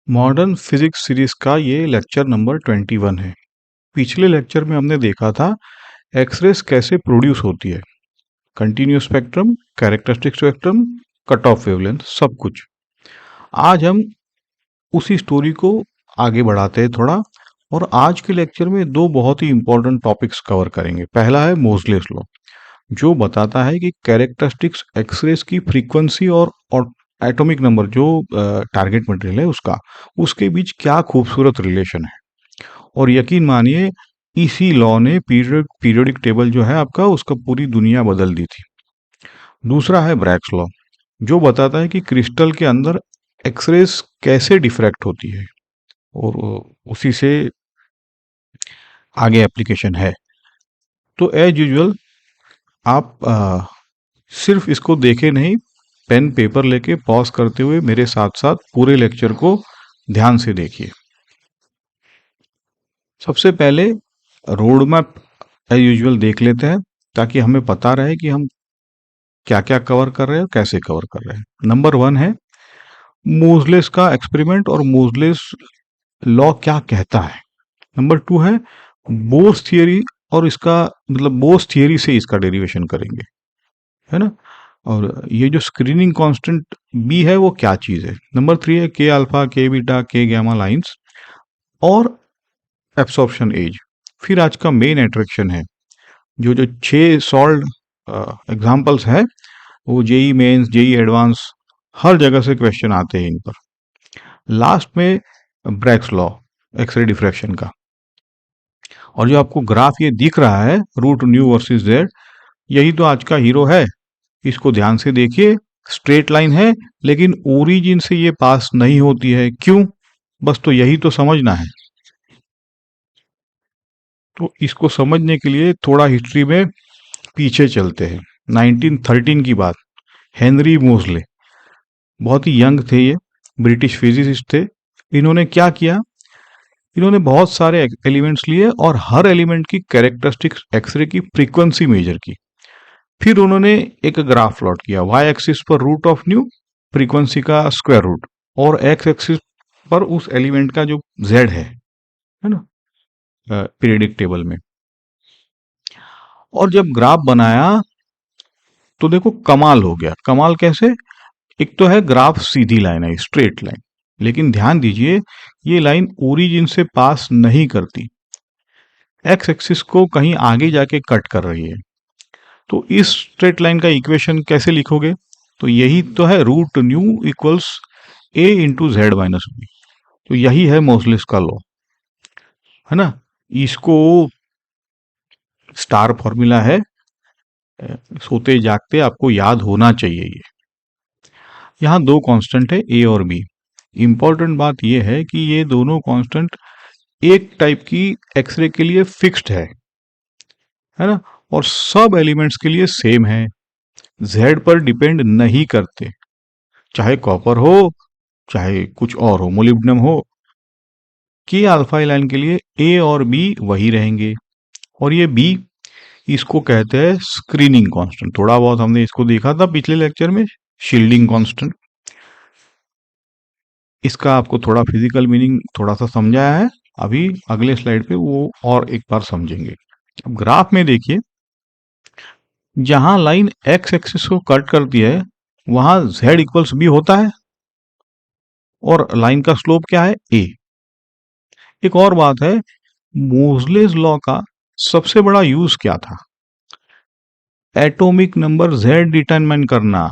Modern physics series का ये lecture number 21 है। पिछले लेक्चर में हमने देखा था एक्सरेस कैसे प्रोड्यूस होती है, continuous spectrum, characteristic spectrum, cut off wavelength, सब कुछ। आज हम उसी स्टोरी को आगे बढ़ाते हैं थोड़ा, और आज के लेक्चर में दो बहुत ही इंपॉर्टेंट टॉपिक्स कवर करेंगे। पहला है मोजलेस लॉ, जो बताता है कि कैरेक्टरिस्टिक्स एक्सरेस की फ्रीक्वेंसी और एटॉमिक नंबर जो टारगेट मटेरियल है उसके बीच क्या खूबसूरत रिलेशन है। और यकीन मानिए, इसी लॉ ने पीरियोडिक टेबल जो है आपका, उसका पूरी दुनिया बदल दी थी। दूसरा है ब्रैग्स लॉ, जो बताता है कि क्रिस्टल के अंदर एक्सरेस कैसे डिफ्रैक्ट होती है, और उसी से आगे एप्लीकेशन है। तो एज यूजुअल आप सिर्फ इसको देखे नहीं, पेन पेपर लेके पॉज करते हुए मेरे साथ साथ पूरे लेक्चर को ध्यान से देखिए। सबसे पहले रोड मैप एज यूजुअल देख लेते हैं, ताकि हमें पता रहे कि हम क्या क्या कवर कर रहे हैं और कैसे कवर कर रहे हैं। नंबर 1 है मोजलेस का एक्सपेरिमेंट और मोजलेस लॉ क्या कहता है। नंबर 2 है बोस थियरी, और इसका मतलब बोस थियरी से इसका डेरिवेशन करेंगे, है ना। और ये जो स्क्रीनिंग कांस्टेंट बी है वो क्या चीज है। नंबर 3 है के अल्फा, के बीटा, के गैमा लाइंस और एब्सॉर्प्शन एज। फिर आज का मेन अट्रैक्शन है, जो जो 6 सॉल्व एग्जाम्पल्स है, वो जेई मेंस, जेई एडवांस, हर जगह से क्वेश्चन आते हैं इन पर। लास्ट में ब्रैग्स लॉ, एक्सरे डिफ्रैक्शन का। और जो आपको ग्राफ ये दिख रहा है, रूट न्यू वर्सेस जेड, यही तो आज का हीरो है। इसको ध्यान से देखिए, स्ट्रेट लाइन है, लेकिन ओरिजिन से ये पास नहीं होती है। क्यों? बस तो यही तो समझना है। तो इसको समझने के लिए थोड़ा हिस्ट्री में पीछे चलते हैं। 1913 की बात, हेनरी मोजले, बहुत ही यंग थे ये, ब्रिटिश फिजिसिस्ट थे। इन्होंने क्या किया, इन्होंने बहुत सारे एलिमेंट्स लिए और हर एलिमेंट की कैरेक्टरिस्टिक एक्सरे की फ्रीक्वेंसी मेजर की। फिर उन्होंने एक ग्राफ प्लॉट किया, वाई एक्सिस पर रूट ऑफ न्यू, फ्रीक्वेंसी का स्क्वायर रूट, और एक्स एक्सिस पर उस एलिमेंट का जो जेड है ना, पीरियडिक टेबल में। और जब ग्राफ बनाया तो देखो कमाल हो गया। कमाल कैसे? एक तो है ग्राफ सीधी लाइन है, स्ट्रेट लाइन, लेकिन ध्यान दीजिए ये लाइन ओरिजिन से पास नहीं करती, एक्स एक्सिस को कहीं आगे जाके कट कर रही है। तो इस स्ट्रेट लाइन का इक्वेशन कैसे लिखोगे? तो यही तो है, root nu equals A into Z minus B. तो यही है मोजलेस का लॉ, है ना। इसको स्टार फॉर्मूला है, सोते जागते आपको याद होना चाहिए ये। यहाँ दो कांस्टेंट है, ए और बी। इंपॉर्टेंट बात यह है कि ये दोनों कांस्टेंट एक टाइप की एक्सरे के लिए फिक्स्ड है ना, और सब एलिमेंट्स के लिए सेम है, जेड पर डिपेंड नहीं करते। चाहे कॉपर हो, चाहे कुछ और हो, मोलिब्डेनम हो, के अल्फा लाइन के लिए ए और बी वही रहेंगे। और ये बी, इसको कहते हैं स्क्रीनिंग कांस्टेंट। थोड़ा बहुत हमने इसको देखा था पिछले लेक्चर में, शील्डिंग कांस्टेंट। इसका आपको थोड़ा फिजिकल मीनिंग थोड़ा सा समझाया है, अभी अगले स्लाइड पे वो और एक बार समझेंगे। अब ग्राफ में देखिए, जहां लाइन एक्स एक्सिस को कट करती है वहां z इक्वल्स बी होता है, और लाइन का स्लोप क्या है? ए। एक और बात है, मोजलेस लॉ का सबसे बड़ा यूज क्या था? एटॉमिक नंबर z डिटरमाइन करना।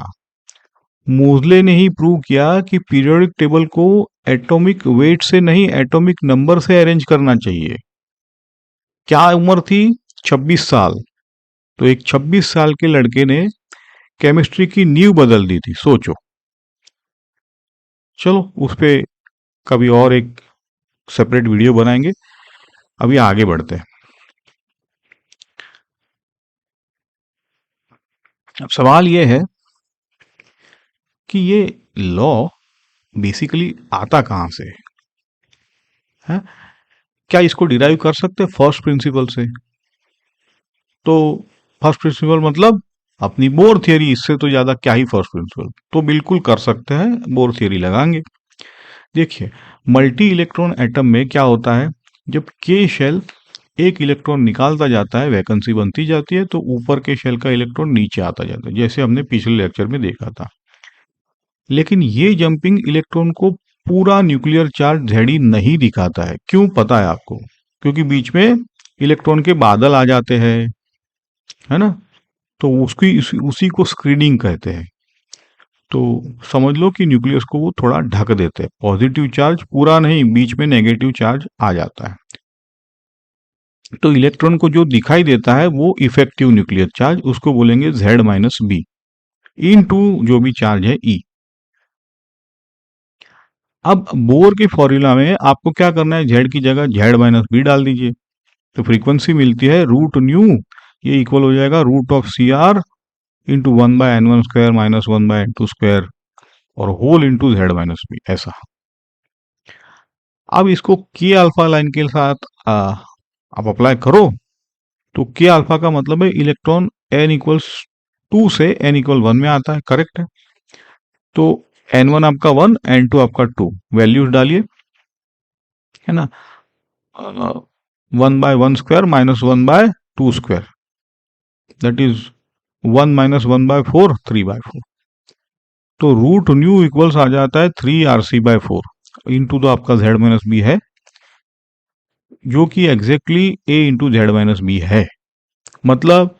मोजले ने ही प्रूव किया कि पीरियोडिक टेबल को एटॉमिक वेट से नहीं, एटॉमिक नंबर से अरेंज करना चाहिए। क्या उम्र थी? 26 साल। तो एक 26 साल के लड़के ने केमिस्ट्री की नींव बदल दी थी, सोचो। चलो उस पे कभी और एक सेपरेट वीडियो बनाएंगे, अभी आगे बढ़ते हैं। अब सवाल ये है कि ये लॉ बेसिकली आता कहाँ से है? क्या इसको डिराइव कर सकते हैं फर्स्ट प्रिंसिपल से? तो फर्स्ट प्रिंसिपल मतलब अपनी बोर थियरी, इससे तो ज्यादा क्या ही फर्स्ट प्रिंसिपल। तो बिल्कुल कर सकते हैं, बोर थियरी लगाएंगे। देखिए, मल्टी इलेक्ट्रॉन एटम में क्या होता है, जब के शेल एक इलेक्ट्रॉन निकालता जाता है, वैकेंसी बनती जाती है, तो ऊपर के शेल का इलेक्ट्रॉन नीचे आता जाता है, जैसे हमने पिछले लेक्चर में देखा था। लेकिन ये जंपिंग इलेक्ट्रॉन को पूरा न्यूक्लियर चार्ज जेडी नहीं दिखाता है। क्यों, पता है आपको? क्योंकि बीच में इलेक्ट्रॉन के बादल आ जाते हैं, है ना। तो उसी को स्क्रीनिंग कहते हैं। तो समझ लो कि न्यूक्लियस को वो थोड़ा ढक देते हैं। पॉजिटिव चार्ज पूरा नहीं, बीच में नेगेटिव चार्ज आ जाता है। तो इलेक्ट्रॉन को जो दिखाई देता है वो इफेक्टिव न्यूक्लियर चार्ज, उसको बोलेंगे Z-B इन टू जो भी चार्ज है E। अब बोर के फॉर्मूला में आपको क्या करना है, Z की जगह Z-B डाल दीजिए, तो फ्रीक्वेंसी मिलती है रूट न्यू, ये इक्वल हो जाएगा root of CR into 1/N1² minus 1/N2² और होल इंटू Z-B, ऐसा। अब इसको के अल्फा लाइन के साथ आप अप्लाई करो, तो के अल्फा का मतलब है इलेक्ट्रॉन n=2 से n=1 में आता है, करेक्ट है। तो n1 आपका 1, n2 आपका 2, वैल्यूज डालिए, है ना। 1/1² माइनस 1/2², दैट इज 1 माइनस 1/4, 3/4। तो रूट न्यू इक्वल्स आ जाता है 3RC/4 इंटू तो आपका Z-B है, जो कि एग्जैक्टली A इंटू Z-B है। मतलब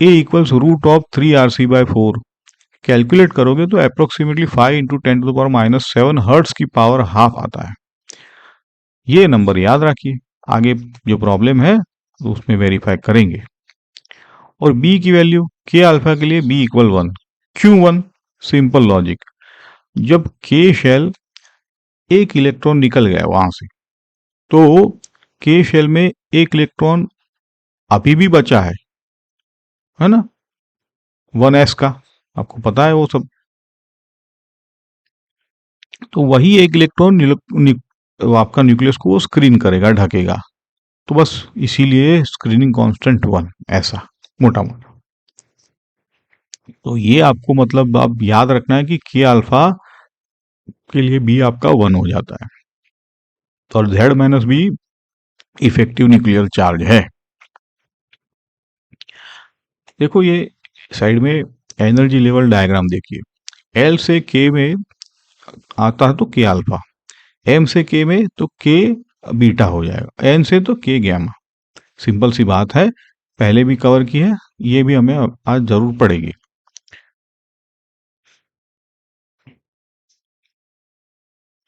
A equals root of 3RC/4 calculate करोगे तो अप्रोक्सीमेटली 5 इंटू 10⁻⁻7 हर्ट्स की पावर हाफ आता है। ये नंबर याद रखिए, आगे जो प्रॉब्लम है तो उसमें वेरीफाई करेंगे। और B की वैल्यू के अल्फा के लिए B इक्वल 1, क्यों 1? सिंपल लॉजिक, जब के शेल एक इलेक्ट्रॉन निकल गया वहां से, तो के शेल में एक इलेक्ट्रॉन अभी भी बचा है ना, 1s का, आपको पता है वो सब। तो वही एक इलेक्ट्रॉन आपका न्यूक्लियस को वो स्क्रीन करेगा, ढकेगा। तो बस इसीलिए स्क्रीनिंग कांस्टेंट 1, ऐसा मोटा मोटा। तो ये आपको मतलब आप याद रखना है कि के अल्फा के लिए बी आपका 1 हो जाता है, और Z-B इफेक्टिव न्यूक्लियर चार्ज है। देखो ये साइड में एनर्जी लेवल डायग्राम देखिए, L से K में आता है तो के अल्फा, M से K में तो K बीटा हो जाएगा, N से तो K गैमा। सिंपल सी बात है, पहले भी कवर की है, ये भी हमें आज जरूर पड़ेगी।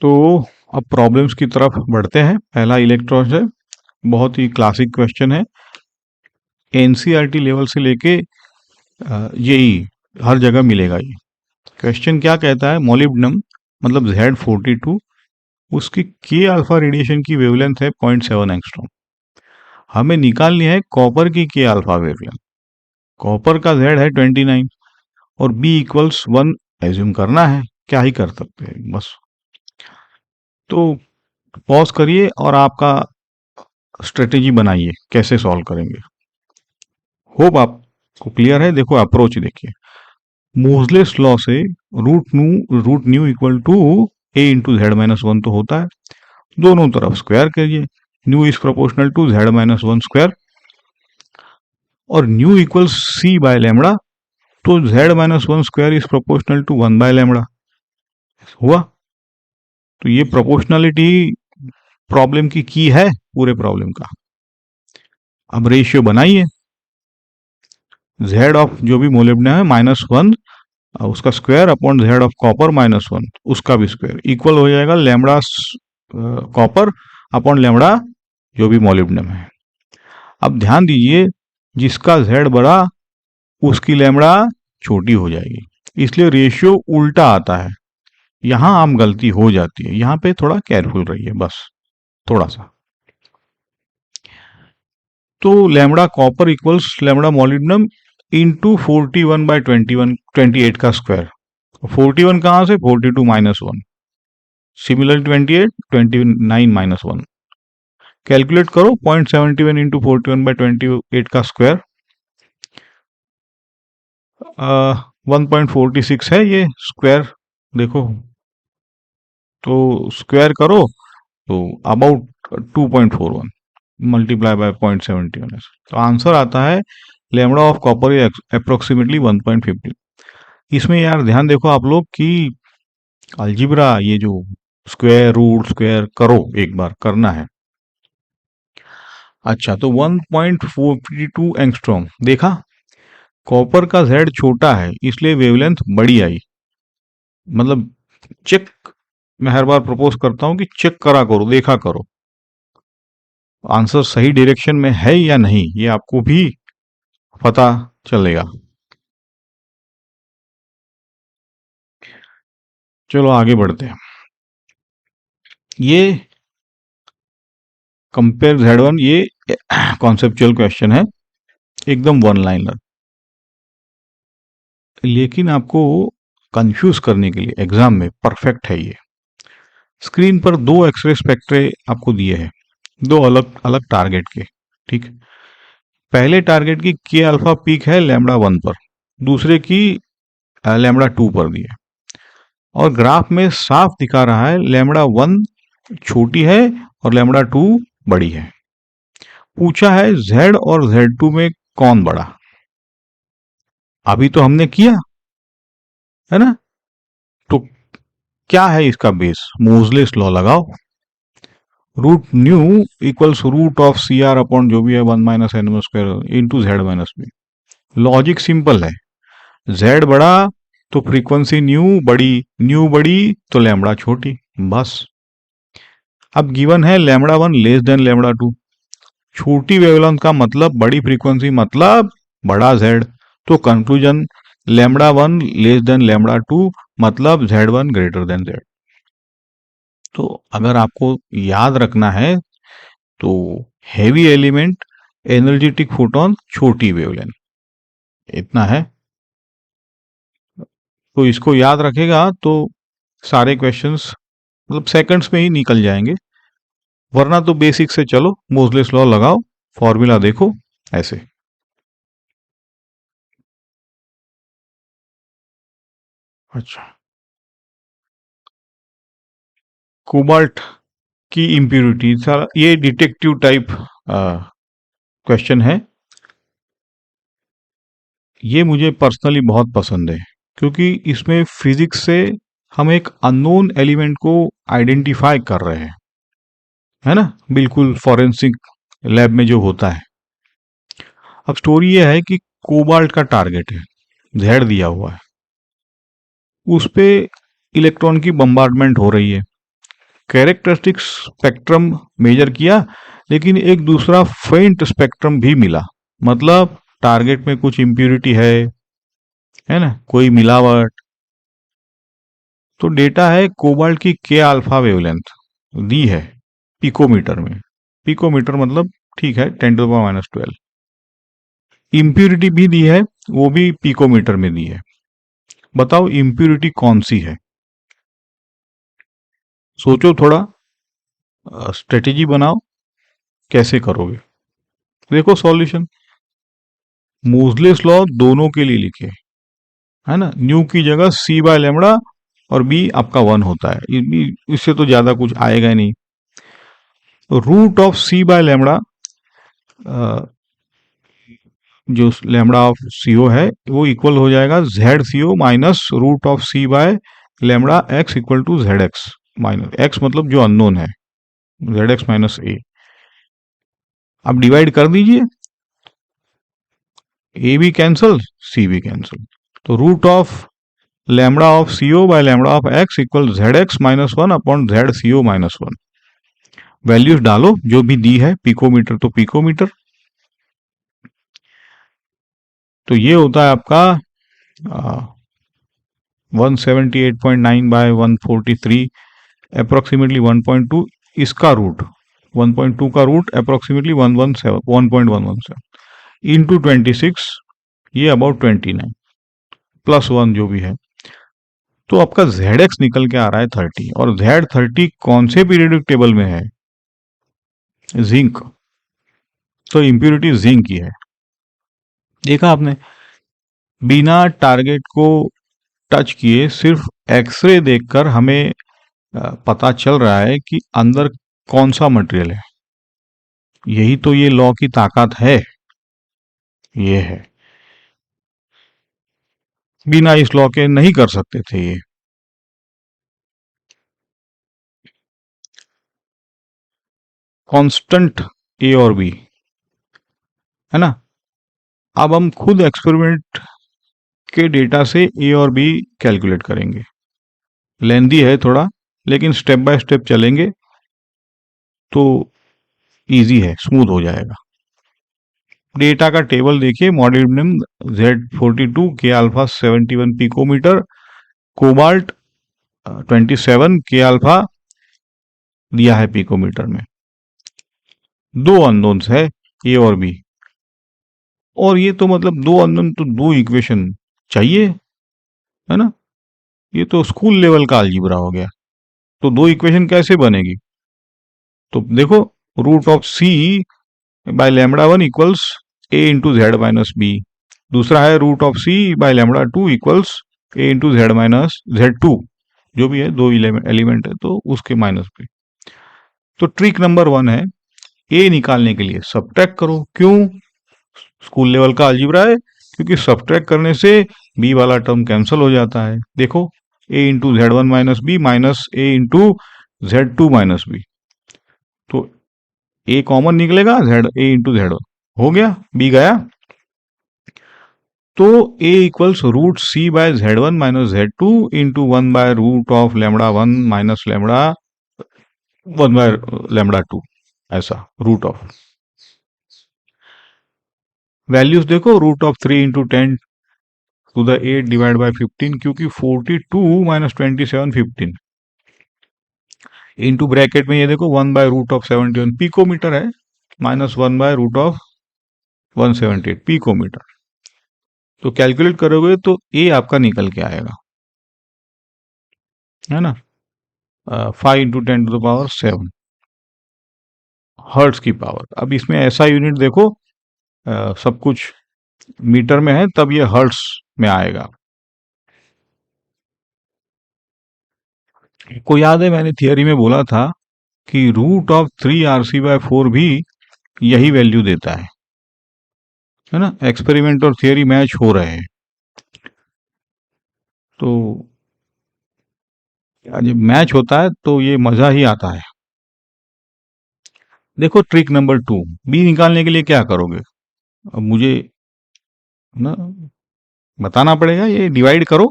तो अब प्रॉब्लम्स की तरफ बढ़ते हैं। पहला इलेक्ट्रॉन है, बहुत ही क्लासिक क्वेश्चन है, एनसीईआरटी लेवल से लेके यही हर जगह मिलेगा ये क्वेश्चन। क्या कहता है, मोलिब्डेनम मतलब Z42, उसकी के अल्फा रेडिएशन की वेवलेंथ है 0.7 एंगस्ट्रॉम। हमें निकालनी है कॉपर की के अल्फा वेवलेंथ। कॉपर का Z है 29 और B इक्वल्स 1 एज्यूम करना है, क्या ही कर सकते हैं बस। तो पॉज करिए और आपका स्ट्रेटेजी बनाइए कैसे सॉल्व करेंगे। होप आपको क्लियर है। देखो अप्रोच देखिए, मोजलेस लॉ से root nu equal to A into Z-1 तो होता है, दोनों तरफ स्क्वायर करिए, nu is proportional to Z-1 square, और न्यू इक्वल्स C/λ, तो Z-1 square is proportional to 1/λ हुआ। तो ये प्रोपोर्शनलिटी प्रॉब्लम की है पूरे प्रॉब्लम का। अब रेशियो बनाइए, Z ऑफ जो भी मोलिब्डेनम है -1 उसका square upon Z of copper -1 उसका भी स्क्वायर इक्वल हो जाएगा लैम्बडा कॉपर अपॉन लैम्बडा जो भी मोलिब्डेनम है। अब ध्यान दीजिए, जिसका Z बड़ा उसकी लैम्बडा छोटी हो जाएगी, इसलिए रेशियो उल्टा आता है। यहां आम गलती हो जाती है, यहां पे थोड़ा केयरफुल रहिए बस, थोड़ा सा। तो lambda copper equals lambda molybdenum into 41/28 का स्क्वायर। 41 कहाँ से, 42 -1, सिमिलर 28, 29 -1। कैलकुलेट करो 0.71 इंटू 41/28 का स्क्वायर, 1.46 है ये स्क्वायर। देखो तो स्क्वायर करो तो अबाउट 2.41 मल्टीप्लाई बाय 0.71, तो आंसर आता है लेमड़ा ऑफ कॉपर अप्रोक्सीमेटली 1.50। इसमें यार ध्यान देखो आप लोग कि अलजीब्रा ये जो स्क्वायर रूट स्क्वायर करो एक बार करना है। अच्छा, तो 1.42 एंगस्ट्रॉम देखा, कॉपर का जेड छोटा है इसलिए वेवलेंथ बड़ी आई। मतलब चेक, मैं हर बार प्रपोज करता हूं कि चेक करा करो, देखा करो आंसर सही डायरेक्शन में है या नहीं, ये आपको भी पता चलेगा। चलो आगे बढ़ते हैं। ये कंपेयर Z1, ये कॉन्सेप्चुअल क्वेश्चन है, एकदम वन लाइनर, लेकिन आपको कंफ्यूज करने के लिए एग्जाम में परफेक्ट है ये। स्क्रीन पर दो एक्सरे स्पेक्ट्रे आपको दिए हैं, दो अलग अलग टारगेट के, ठीक। पहले टारगेट की के अल्फा पीक है लैम्डा 1 पर, दूसरे की लैम्डा 2 पर दी है, और ग्राफ में साफ दिखा रहा है लैम्डा 1 छोटी है और लैम्डा 2 बड़ी है। पूछा है Z और Z2 में कौन बड़ा। अभी तो हमने किया है ना, तो क्या है इसका बेस, मोजलेस लॉ लगाओ, root nu equals root of C R upon जो भी है 1 minus N square into Z minus B. Logic simple है, जेड बड़ा तो फ्रीक्वेंसी न्यू बड़ी तो लैम्बडा छोटी, बस। अब गिवन है लैम्बडा 1 लेस देन लैम्बडा 2, छोटी वेवलेंथ का मतलब बड़ी फ्रीक्वेंसी मतलब बड़ा जेड, तो conclusion lambda 1 less than lambda 2 मतलब Z1 ग्रेटर देन जेड। तो अगर आपको याद रखना है तो हेवी एलिमेंट एनर्जेटिक फोटोन छोटी वेवलेंथ, इतना है। तो इसको याद रखेगा तो सारे क्वेश्चंस मतलब सेकंड्स में ही निकल जाएंगे, वरना तो बेसिक से चलो, मोजलेस लॉ लगाओ, फॉर्मूला देखो ऐसे। अच्छा, कोबाल्ट की इम्प्यूरिटी, सर ये डिटेक्टिव टाइप क्वेश्चन है, ये मुझे पर्सनली बहुत पसंद है, क्योंकि इसमें फिजिक्स से हम एक अननोन एलिमेंट को आइडेंटिफाई कर रहे हैं, है ना, बिल्कुल फॉरेंसिक लैब में जो होता है। अब स्टोरी ये है कि कोबाल्ट का टारगेट है, जेड दिया हुआ है, उस पे इलेक्ट्रॉन की बम्बार्डमेंट हो रही है, कैरेक्टरिस्टिक स्पेक्ट्रम मेजर किया, लेकिन एक दूसरा फेंट स्पेक्ट्रम भी मिला, मतलब टारगेट में कुछ इम्प्यूरिटी है ना, कोई मिलावट। तो डेटा है कोबाल्ट की के अल्फा वेवलेंथ दी है पिकोमीटर में, पिकोमीटर मतलब ठीक है 10⁻⁻12, इम्प्यूरिटी भी दी है, वो भी पिकोमीटर में दी है। बताओ इम्प्यूरिटी कौन सी है, सोचो थोड़ा, स्ट्रेटेजी बनाओ, कैसे करोगे। देखो सॉल्यूशन, मोजलेस लॉ दोनों के लिए लिखे, है ना, न्यू की जगह सी बाय लेमड़ा और बी आपका 1 होता है, इससे तो ज्यादा कुछ आएगा ही नहीं। Root of C by lambda, जो लेमड़ा ऑफ सीओ है वो इक्वल हो जाएगा Z CO minus root of C by lambda X equal to Z X minus X, मतलब जो अननोन है जेड एक्स माइनस ए। अब डिवाइड कर दीजिए, ए भी कैंसल सी भी कैंसल, तो root of lambda of CO by lambda of X equal Z X minus 1 upon Z CO minus 1। Values डालो जो भी दी है, पिकोमीटर तो पिकोमीटर, तो ये होता है आपका 178.9 बाय 143 अप्रोक्सीमेटली 1.2, इसका रूट 1.2 का रूट अप्रोक्सीमेटली 1.117 इंटू 26, ये अबाउट 29 प्लस 1 जो भी है, तो आपका जेड एक्स निकल के आ रहा है 30, और जेड 30 कौन से पीरियडिक टेबल में है, जिंक, तो इम्प्यूरिटी जिंक की है। देखा आपने, बिना टारगेट को टच किए सिर्फ एक्सरे देखकर हमें पता चल रहा है कि अंदर कौन सा मटेरियल है। यही तो ये लॉ की ताकत है। ये है, बिना इस लॉ के नहीं कर सकते थे ये। कांस्टेंट ए और बी, है ना। अब हम खुद एक्सपेरिमेंट के डेटा से ए और बी कैलकुलेट करेंगे। लेंदी है थोड़ा, लेकिन स्टेप बाय स्टेप चलेंगे तो इजी है, स्मूथ हो जाएगा। डेटा का टेबल देखिए, मॉलिब्डेनम Z42, के अल्फा 71 पिकोमीटर, कोबाल्ट 27, के अल्फा दिया है पिकोमीटर में। दो अननोन्स है, ए और बी। और ये तो मतलब दो अननोन तो दो इक्वेशन चाहिए, है ना। ये तो स्कूल लेवल का अलजीब्रा हो गया। तो दो इक्वेशन कैसे बनेगी? तो देखो, root of C by lambda one equals A into Z minus B. दूसरा है root of C by lambda two equals A into Z minus Z two. जो भी है, दो एलिमेंट है तो उसके माइनस बी। तो ट्रिक नंबर वन है, ए निकालने के लिए सब्ट्रैक्ट करो। क्यों? स्कूल लेवल का अलजीब्रा है, क्योंकि सब्ट्रैक्ट करने से बी वाला टर्म कैंसिल हो जाता है। देखो, a into z one minus b minus a into z two minus B. तो ए कॉमन निकलेगा, जेड ए इंटू जेड हो गया, बी गया। तो a equals root c by Z one minus Z two into one by root of lambda one minus lambda one by lambda two, ऐसा root of. Values देखो, root of 3 × 10 to the 8 divide by 15, क्योंकि 42 minus 27 15 into bracket में ये देखो 1/√71 picometre है, minus 1/√178 picometre. तो calculate करोगे तो ए आपका निकल के आएगा, है ना। 5 × 10⁻⁷ हर्ट्स की पावर। अब इसमें ऐसा यूनिट देखो, सब कुछ मीटर में है, तब ये हर्ट्स में आएगा। को याद है, मैंने थियरी में बोला था कि रूट ऑफ 3 RC/4 भी यही वैल्यू देता है ना। एक्सपेरिमेंट और थियरी मैच हो रहे हैं। तो जब मैच होता है तो ये मजा ही आता है। देखो ट्रिक नंबर 2, बी निकालने के लिए क्या करोगे? अब मुझे ना बताना पड़ेगा, ये डिवाइड करो,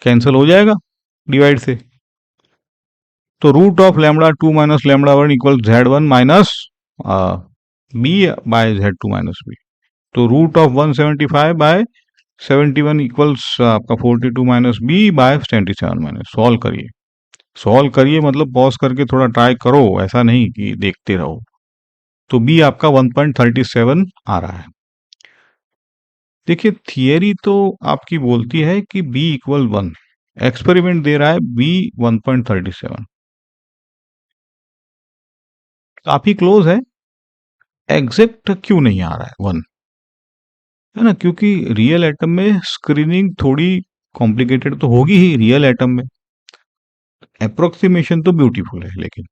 कैंसिल हो जाएगा डिवाइड से। तो root of lambda two minus lambda one equal Z one minus B by Z two minus B. तो रूट ऑफ 175/71 इक्वल्स आपका 42 minus B by 77 minus. Solve करिए, सॉल्व करिए मतलब पॉज करके थोड़ा ट्राई करो, ऐसा नहीं कि देखते रहो। तो बी आपका 1.37 आ रहा है। देखिए, थियरी तो आपकी बोलती है कि बी इक्वल 1, एक्सपेरिमेंट दे रहा है बी 1.37, काफी क्लोज है। एग्जैक्ट क्यों नहीं आ रहा है 1, है ना, क्योंकि रियल एटम में स्क्रीनिंग थोड़ी कॉम्प्लिकेटेड तो होगी ही रियल एटम में। अप्रोक्सीमेशन तो ब्यूटीफुल है, लेकिन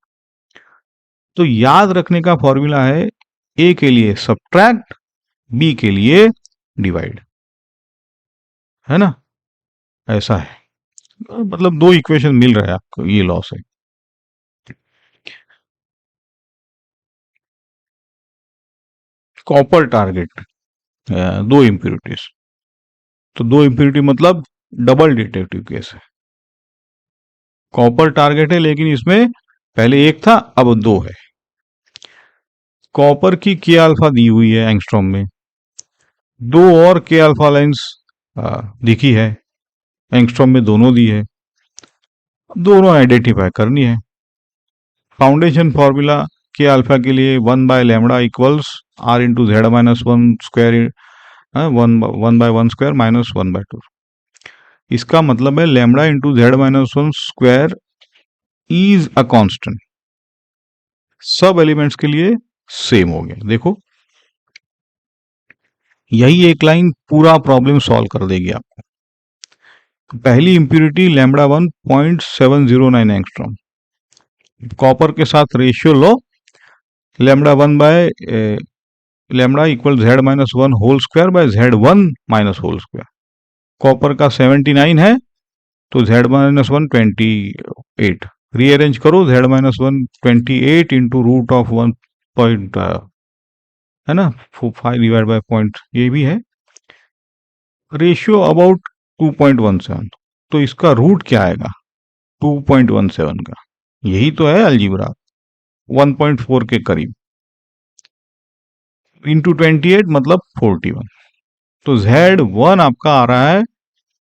तो याद रखने का फॉर्मूला है, ए के लिए सब्ट्रैक्ट, बी के लिए डिवाइड, है ना। ऐसा है, मतलब दो इक्वेशन मिल रहा है आपको ये लॉ से। कॉपर टारगेट, दो इम्प्योरिटीज। तो दो इम्प्योरिटी मतलब डबल डिटेक्टिव केस है। कॉपर टारगेट है, लेकिन इसमें पहले एक था, अब दो है। कॉपर की के अल्फा दी हुई है एंगस्ट्रॉम में, दो और के अल्फा लाइंस दिखी है एंगस्ट्रॉम में, दोनों दी है, दोनों आइडेंटिफाई करनी है। फाउंडेशन फॉर्मूला के अल्फा के लिए 1/λ equals R into Z minus one square, 1/1² minus 1/2। इसका मतलब है lambda into Z minus one square is a constant. सब एलिमेंट्स के लिए सेम हो गया। देखो, यही एक लाइन पूरा प्रॉब्लम सॉल्व कर देगी आपको। पहली इम्प्यूरिटी लैम्बडा 1.709 एंगस्ट्रॉम, कॉपर के साथ रेशियो लो, lambda 1 by lambda equal Z minus one whole square by Z one minus whole square. Copper का 79 है तो जेड माइनस वन 28, रीअरेंज करो, Z minus one 28 into root of 1 point, है ना, 5 divide by point, ये भी है, रेशियो अबाउट 2.17, तो इसका रूट क्या आएगा 2.17 का, यही तो है अलजीब्रा, 1.4 के करीब, इंटू 28 मतलब 41, तो Z1 आपका आ रहा है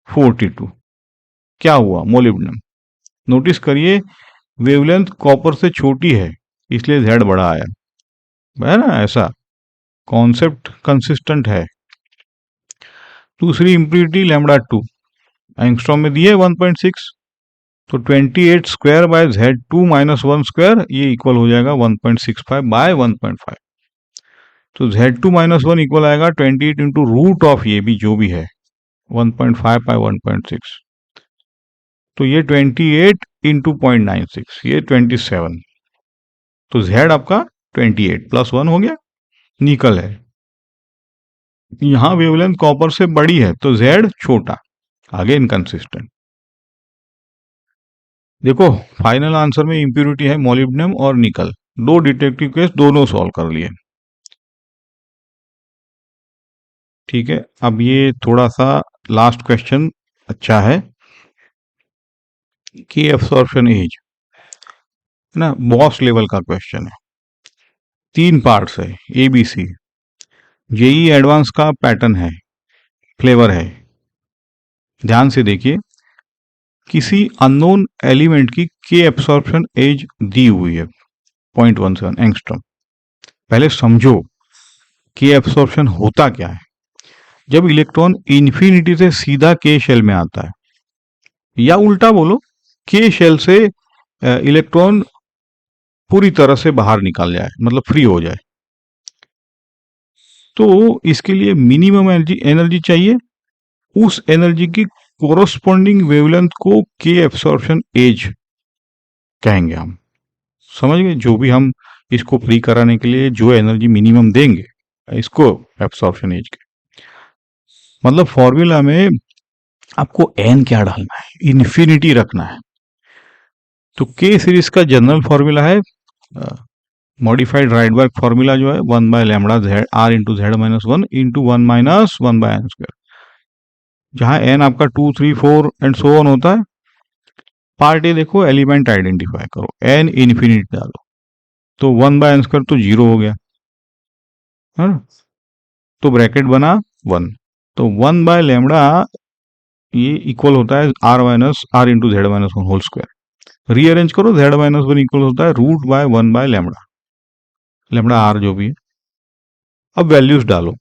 42। क्या हुआ, मोलिब्डेनम, नोटिस करिए वेवलेंथ कॉपर से छोटी है इसलिए Z बड़ा आया, है ना, ऐसा कॉन्सेप्ट कंसिस्टेंट है। दूसरी इम्प्यूरिटी लैम्बडा 2 एंगस्ट्रॉम में दिए 1.6, तो 28 square by Z2 minus 1 square, ये इक्वल हो जाएगा 1.65 बाय 1.5, तो Z2 माइनस 1 इक्वल आएगा 28 इंटू रूट ऑफ ये भी जो भी है 1.5 बाय 1.6, तो ये 28 इंटू 0.96, ये 27, तो Z आपका 28 प्लस 1 हो गया, निकल है, यहां वेवलेंथ कॉपर से बड़ी है तो Z छोटा, आगे इनकंसिस्टेंट। देखो फाइनल आंसर में इंप्यूरिटी है मोलिब्डेनम और निकल, दो डिटेक्टिव केस दोनों सॉल्व कर लिए। ठीक है, अब ये थोड़ा सा लास्ट क्वेश्चन अच्छा है कि एब्सॉर्प्शन एज, है ना, बॉस लेवल का क्वेश्चन है, 3 पार्ट्स है, A B C, JEE advance का पैटर्न है, फ्लेवर है, ध्यान से देखिए, किसी अननोन एलिमेंट की के एब्सॉर्प्शन एज दी हुई है 0.17 एंगस्ट्रॉम। पहले समझो के एब्सॉर्प्शन होता क्या है, जब इलेक्ट्रॉन इन्फिनिटी से सीधा के शेल में आता है, या उल्टा बोलो के शेल से इलेक्ट्रॉन पूरी तरह से बाहर निकल जाए, मतलब फ्री हो जाए, तो इसके लिए मिनिमम एनर्जी चाहिए, उस एनर्जी की कोरोस्पोंडिंग वेवलेंथ को के एब्सॉर्प्शन एज कहेंगे हम, समझ गए, जो भी हम इसको फ्री कराने के लिए जो एनर्जी मिनिमम देंगे इसको एब्सॉर्प्शन एज के, मतलब फॉर्मूला में आपको एन क्या डालना है, इन्फिनिटी रखना है, तो के सीरीज का जनरल फॉर्मूला है मॉडिफाइड राइडबर्ग फॉर्मूला जो है 1 by lambda Z R into Z minus 1 into 1 minus 1 by N square, जहां एन आपका 2 3 4 एंड सो ऑन होता है। पार्ट ए देखो, एलिमेंट आइडेंटिफाई करो, एन इन्फिनिटी डालो, तो 1 बाय एन स्क्वायर तो 0 हो गया, है ना, तो ब्रैकेट बना 1, तो 1 बाय लैम्बडा ये इक्वल होता है R minus R into Z minus 1 whole square, rearrange करो, जेड माइनस 1 इक्वल होता है root by 1 by lambda, lambda R जो भी है, अब वैल्यूज डालो,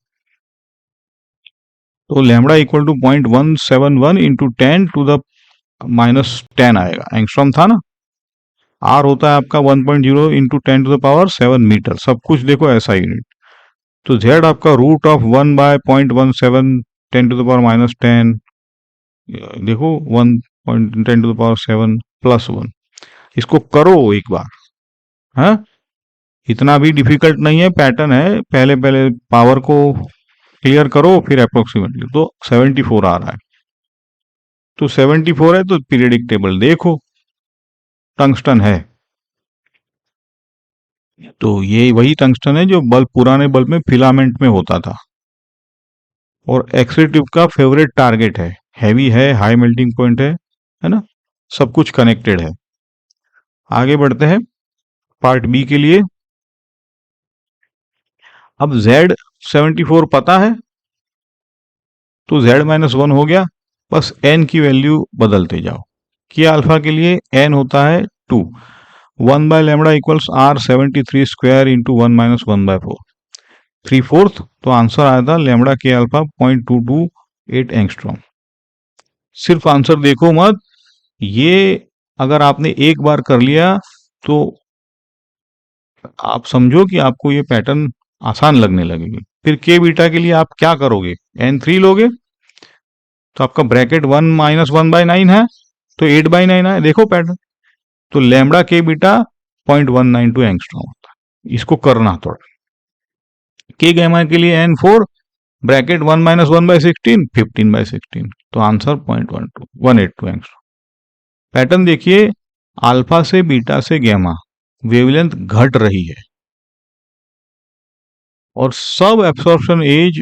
तो lambda equal to 0.171 into 10 to the minus 10 आएगा, एंगस्ट्रॉम था ना, आर होता है आपका 1.0 into 10 to the power 7 metre, सब कुछ देखो ऐसा यूनिट, तो जेड आपका root of 1 by 0.17 10 to the power minus 10, देखो 1.10 टू द पावर 7 प्लस 1, इसको करो एक बार, है, इतना भी डिफिकल्ट नहीं है, पैटर्न है, पहले पहले पावर को क्लियर करो फिर अप्रोक्सीमेटली, तो 74 आ रहा है, तो 74 है तो पीरियडिक टेबल देखो, टंगस्टन है, तो ये वही टंगस्टन है जो बल्ब, पुराने बल्ब में फिलामेंट में होता था, और एक्सरेटिव का फेवरेट टारगेट है, हैवी है, हाई मेल्टिंग पॉइंट है ना, सब कुछ कनेक्टेड है। आगे बढ़ते हैं पार्ट बी के लिए, अब Z 74 पता है तो Z माइनस 1 हो गया, बस n की वैल्यू बदलते जाओ, कि अल्फा के लिए n होता है 2, 1 by lambda equals R 73 square into 1 minus 1 by 4, 3/4, तो आंसर आया था लैम्बडा के अल्फा 0.228 एंगस्ट्रॉम। सिर्फ आंसर देखो मत, ये अगर आपने एक बार कर लिया तो आप समझो कि आपको ये पैटर्न आसान लगने लगेगी, फिर के बीटा के लिए आप क्या करोगे, N3 लोगे, तो आपका ब्रैकेट 1 - 1/9 है, तो 8/9 है, देखो पैटर्न। तो लैम्बडा के बीटा 0.192 एंगस्ट्रॉम होता है। इसको करना थोड़ा। के गैमा के लिए N4 ब्रैकेट 1 - 1/16 15/16, तो आंसर 0.182 एंगस्ट्रॉम। पैटर्न देखिए, अल्फा से बीटा से गैमा वेवलेंथ घट रही है और सब एब्सॉर्प्शन एज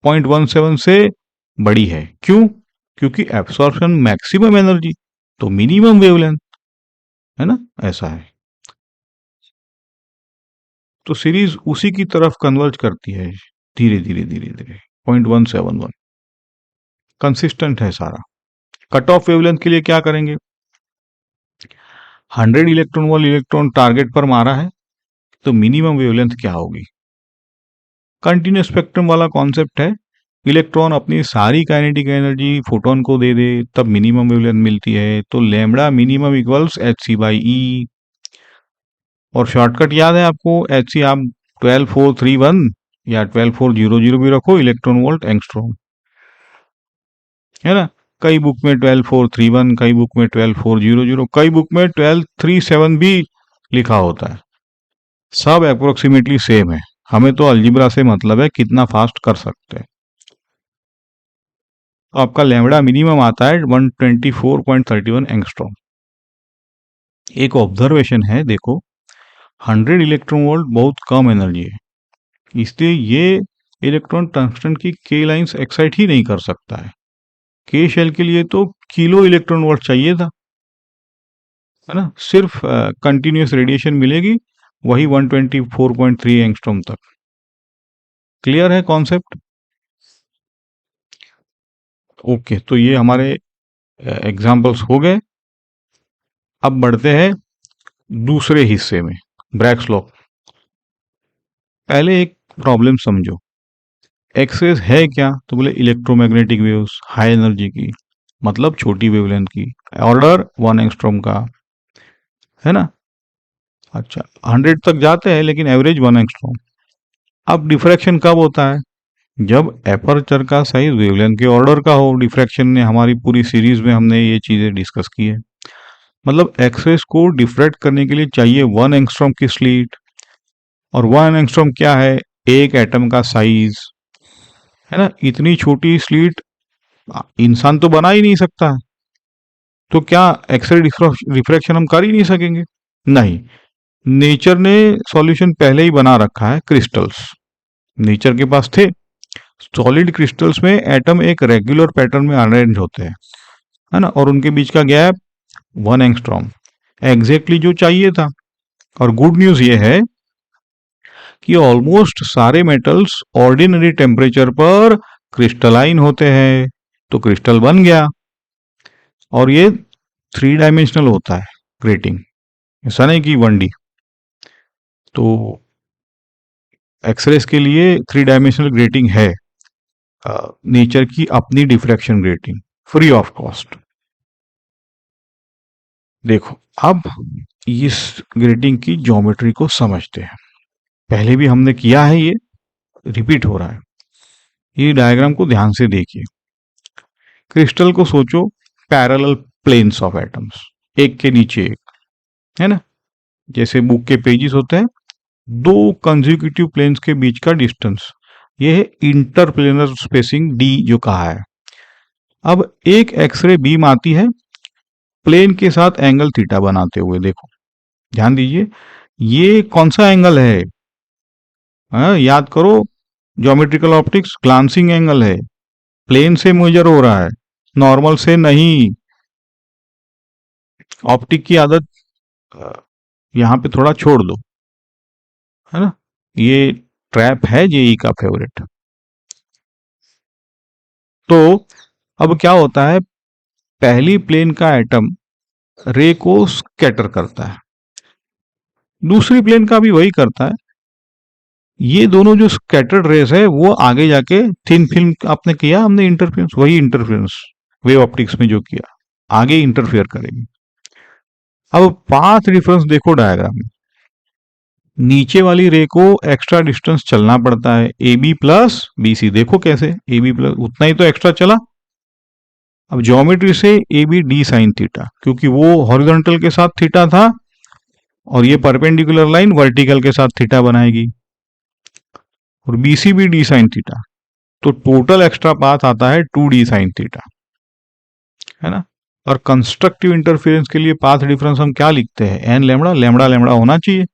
0.17 से बड़ी है। क्यों? क्योंकि एब्सॉर्प्शन मैक्सिमम एनर्जी तो मिनिमम वेवलेंथ, है ना, ऐसा है। तो सीरीज उसी की तरफ कन्वर्ज करती है धीरे धीरे धीरे धीरे। 0.171 कंसिस्टेंट है सारा। कट ऑफ वेवलेंथ के लिए क्या करेंगे? 100 इलेक्ट्रॉन वोल्ट इलेक्ट्रॉन टारगेट पर मारा है, तो मिनिमम वेवलेंथ क्या होगी? कंटिन्यूस स्पेक्ट्रम वाला कॉन्सेप्ट है। इलेक्ट्रॉन अपनी सारी काइनेटिक एनर्जी फोटोन को दे दे, तब मिनिमम वेवलेंथ मिलती है। तो लैम्बडा मिनिमम इक्वल्स hc/e। और शॉर्टकट याद है आपको? hc आप 12431 या 12400 भी रखो, इलेक्ट्रॉन वोल्ट एंगस्ट्रॉम, है ना। कई बुक में 12431, कई बुक में 12400, कई बुक में 1237 भी लिखा होता है। सब अप्रोक्सीमेटली सेम है। हमें तो अलजिब्रा से मतलब है कितना फास्ट कर सकते हैं। तो आपका लैम्बडा मिनिमम आता है 124.31 एंगस्ट्रॉम। एक ऑब्जर्वेशन है, देखो 100 इलेक्ट्रॉन वोल्ट बहुत कम एनर्जी है, इसलिए ये इलेक्ट्रॉन टंगस्टन की के लाइंस एक्साइट ही नहीं कर सकता है। के शेल के लिए तो किलो इलेक्ट्रॉन वोल्ट चाहिए था, है ना। सिर्फ कंटिन्यूस रेडिएशन मिलेगी, वही 124.3 एंगस्ट्रॉम तक। क्लियर है कॉन्सेप्ट? ओके, तो ये हमारे एग्जाम्पल्स हो गए। अब बढ़ते हैं दूसरे हिस्से में, ब्रैग्स लॉ। पहले एक प्रॉब्लम समझो। एक्सरेज है क्या? तो बोले इलेक्ट्रोमैग्नेटिक वेव्स हाई एनर्जी की, मतलब छोटी वेवलेंथ की, ऑर्डर 1 एंगस्ट्रॉम का, है ना। अच्छा, 100 तक जाते हैं लेकिन एवरेज 1 एंगस्ट्रॉम। अब डिफ्रैक्शन कब होता है? जब एपर्चर का साइज वेवलेंथ के ऑर्डर का हो। डिफ्रैक्शन ने हमारी पूरी सीरीज में हमने ये चीजें डिस्कस की है। मतलब एक्सरेज को डिफ्रैक्ट करने के लिए चाहिए 1 एंगस्ट्रॉम की स्लीट। और 1 एंगस्ट्रॉम क्या है? एक एटम का साइज, है ना। इतनी छोटी स्लीट इंसान तो बना ही नहीं सकता, तो क्या एक्सरे रिफ्रैक्शन हम कर ही नहीं सकेंगे? नहीं। नेचर ने सॉल्यूशन पहले ही बना रखा है, क्रिस्टल्स नेचर के पास थे। सॉलिड क्रिस्टल्स में एटम एक रेगुलर पैटर्न में अरेंज होते हैं, है ना, और उनके बीच का गैप 1 एंगस्ट्रॉम, एग्जैक्टली जो चाहिए था। और गुड न्यूज ये है कि ऑलमोस्ट सारे मेटल्स ऑर्डिनरी टेम्परेचर पर क्रिस्टलाइन होते हैं, तो क्रिस्टल बन गया। और ये 3 डायमेंशनल होता है ग्रेटिंग, ऐसा नहीं कि 1D। तो एक्सरेस के लिए 3 डायमेंशनल ग्रेटिंग है, नेचर की अपनी diffraction grating, free of cost. देखो, अब इस ग्रेटिंग की ज्योमेट्री को समझते हैं। पहले भी हमने किया है, ये रिपीट हो रहा है। ये डायग्राम को ध्यान से देखिए। क्रिस्टल को सोचो पैरेलल प्लेन्स ऑफ एटम्स, एक के नीचे एक, है ना। जैसे बुक के पेजेस होते हैं, दो कंसेक्यूटिव प्लेन्स के बीच का डिस्टेंस, ये है इंटरप्लेनर स्पेसिंग डी जो कहा है। अब एक एक्सरे बीम आती है प्लेन के साथ एंगल थीटा बनाते हुए। देखो ध्यान दीजिए, ये कौन सा एंगल है? याद करो, ज्योमेट्रिकल ऑप्टिक्स ग्लांसिंग एंगल है, प्लेन से मेजर हो रहा है, नॉर्मल से नहीं। ऑप्टिक की आदत यहाँ पे थोड़ा छोड़ दो, है ना। ये ट्रैप है जेई का फेवरेट। तो अब क्या होता है, पहली प्लेन का एटम रे को स्कैटर करता है, दूसरी प्लेन का भी वही करता है। ये दोनों जो स्कैटर्ड रेस है वो आगे जाके थिन फिल्म आपने किया, हमने इंटरफेरेंस, वही इंटरफेरेंस वेव ऑप्टिक्स में जो किया, आगे इंटरफेयर करेंगे। अब पाथ डिफरेंस देखो डायग्राम में, नीचे वाली रे को एक्स्ट्रा डिस्टेंस चलना पड़ता है, A B plus B C. देखो कैसे, ए बी प्लस उतना ही तो एक्स्ट्रा चला। अब ज्योमेट्री से A B D sine theta, क्योंकि वो हॉरिजॉन्टल के साथ थीटा था और ये परपेंडिकुलर लाइन वर्टिकल के साथ थीटा बनाएगी, और बी सी भी डी साइन थीटा, तो टोटल एक्स्ट्रा पाथ आता है 2d साइन थीटा, है ना। और कंस्ट्रक्टिव इंटरफेरेंस के लिए पाथ डिफरेंस हम क्या लिखते हैं, एन लेमड़ा, लेमड़ा लेमड़ा होना चाहिए।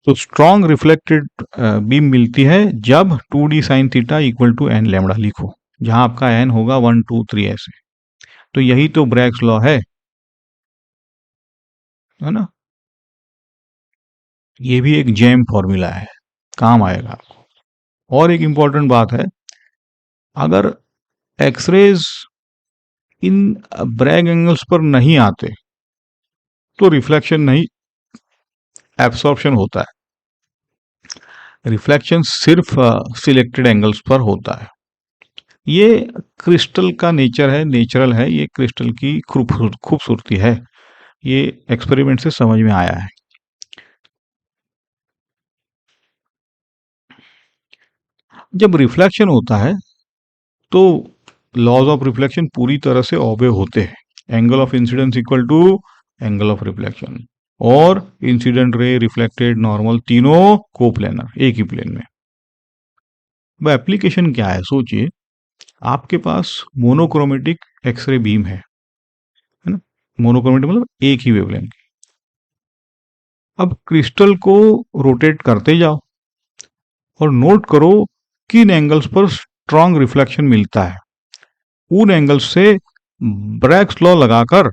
तो स्ट्रॉन्ग रिफ्लेक्टेड बीम मिलती है जब 2d sine theta equal to N lambda लिखो, जहां आपका एन होगा 1 2 3 ऐसे। तो यही तो ब्रैग्स लॉ है ना। ये भी एक जेम फॉर्मूला है, काम आएगा आपको। और एक इंपॉर्टेंट बात है, अगर एक्सरेज इन ब्रैग एंगल्स पर नहीं आते तो रिफ्लेक्शन नहीं, एब्सॉर्प्शन होता है। रिफ्लेक्शन सिर्फ सिलेक्टेड एंगल्स पर होता है। ये क्रिस्टल का नेचर है, नेचुरल है, ये क्रिस्टल की खूबसूरती है। ये एक्सपेरिमेंट से समझ में आया है। जब रिफ्लेक्शन होता है तो लॉज ऑफ रिफ्लेक्शन पूरी तरह से ऑबे होते हैं। Angle of incidence equal to angle of reflection, और इंसिडेंट रे, रिफ्लेक्टेड, नॉर्मल, तीनों कोप्लेनर, एक ही प्लेन में। वो एप्लीकेशन क्या है, सोचिए, आपके पास मोनोक्रोमेटिक एक्सरे बीम है ना। मोनोक्रोमेटिक मतलब एक ही वेवलेंथ। अब क्रिस्टल को रोटेट करते जाओ और नोट करो किन एंगल्स पर स्ट्रॉन्ग रिफ्लेक्शन मिलता है। उन एंगल्स से ब्रैग्स लॉ लगाकर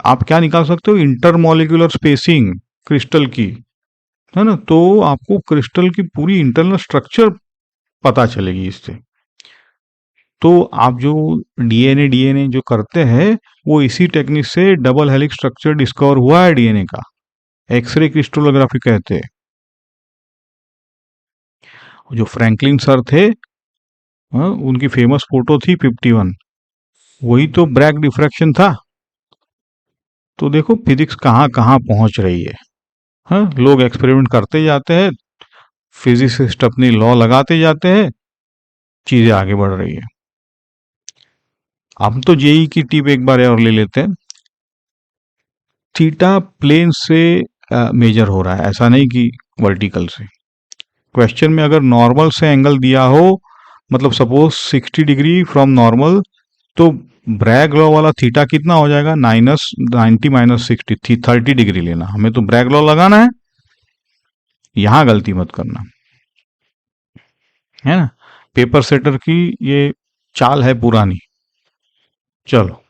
आप क्या निकाल सकते हो, इंटरमोलिकुलर स्पेसिंग क्रिस्टल की, है ना। तो आपको क्रिस्टल की पूरी इंटरनल स्ट्रक्चर पता चलेगी इससे। तो आप जो डीएनए जो करते हैं, वो इसी टेक्निक से डबल हेलिक्स स्ट्रक्चर डिस्कवर हुआ है डीएनए का, एक्सरे क्रिस्टलोग्राफी कहते हैं। जो फ्रैंकलिन सर थे, हाँ, उनकी फेमस फोटो थी 51, वही तो ब्रैग डिफ्रैक्शन था। तो देखो फिजिक्स कहाँ कहाँ पहुंच रही है। हाँ, लोग एक्सपेरिमेंट करते जाते हैं, फिजिसिस्ट अपनी लॉ लगाते जाते हैं, चीजें आगे बढ़ रही है। हम तो जेई की टिप एक बार और ले लेते हैं। थीटा प्लेन से मेजर हो रहा है, ऐसा नहीं कि वर्टिकल से। क्वेश्चन में अगर नॉर्मल से एंगल दिया हो, मतलब सपोज 60 डिग्री फ्रॉम नॉर्मल, तो ब्रैग लॉ वाला थीटा कितना हो जाएगा, -90 -60 थी, 30 डिग्री लेना। हमें तो ब्रैग लॉ लगाना है, यहां गलती मत करना, है ना। पेपर सेटर की ये चाल है पुरानी। चलो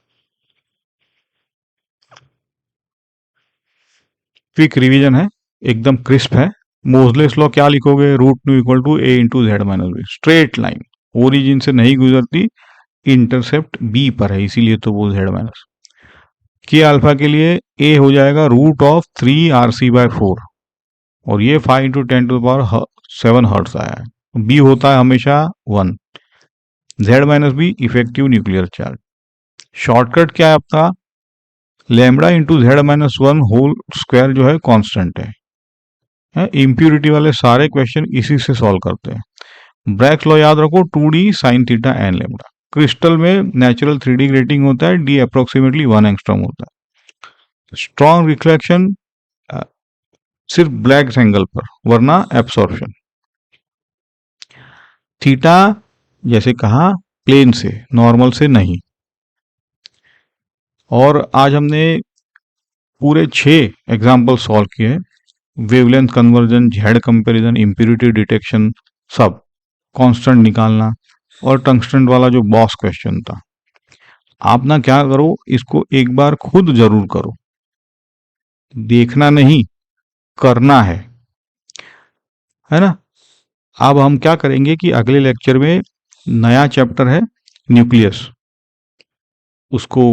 क्विक रिवीजन है, एकदम क्रिस्प है। मोजलेस लॉ क्या लिखोगे, √2 equal to A into Z minus B, straight line, origin से नहीं गुजरती, इंटरसेप्ट बी पर है, इसीलिए तो वो जेड माइनस। के अल्फा के लिए ए हो जाएगा √3 RC/4, और ये 5 × 10⁻7 हर्ट्स आया है। बी होता है हमेशा 1। Z minus B effective nuclear charge. Shortcut क्या है आपका, lambda into Z minus 1 whole square जो है कांस्टेंट है। इम्प्यूरिटी वाले सारे क्वेश्चन इसी से सॉल्व करते हैं। ब्रैग्स लॉ याद रखो, 2d sine theta N lambda. Crystal में नेचुरल 3D ग्रेटिंग होता है, डी अप्रोक्सीमेटली 1 एंगस्ट्रॉम होता है। स्ट्रॉन्ग रिफ्लेक्शन सिर्फ ब्लैक एंगल पर, वरना एब्सॉर्प्शन। थीटा जैसे कहा प्लेन से, नॉर्मल से नहीं। और आज हमने पूरे 6 एग्जाम्पल सॉल्व किए। Wavelength conversion, Z comparison, impurity detection, सब कांस्टेंट निकालना, और टंगस्टन वाला जो बॉस क्वेश्चन था। आप ना क्या करो, इसको एक बार खुद जरूर करो, देखना नहीं, करना है ना। अब हम क्या करेंगे कि अगले लेक्चर में नया चैप्टर है न्यूक्लियस, उसको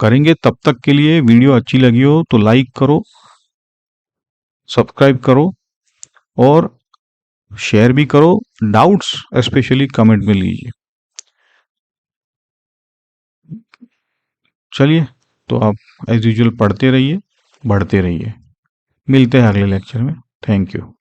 करेंगे। तब तक के लिए वीडियो अच्छी लगी हो तो लाइक करो, सब्सक्राइब करो, और शेयर भी करो। डाउट्स स्पेशली कमेंट में लीजिए। चलिए, तो आप एज यूजुअल पढ़ते रहिए। बढ़ते रहिए। मिलते हैं अगले लेक्चर में। Thank you.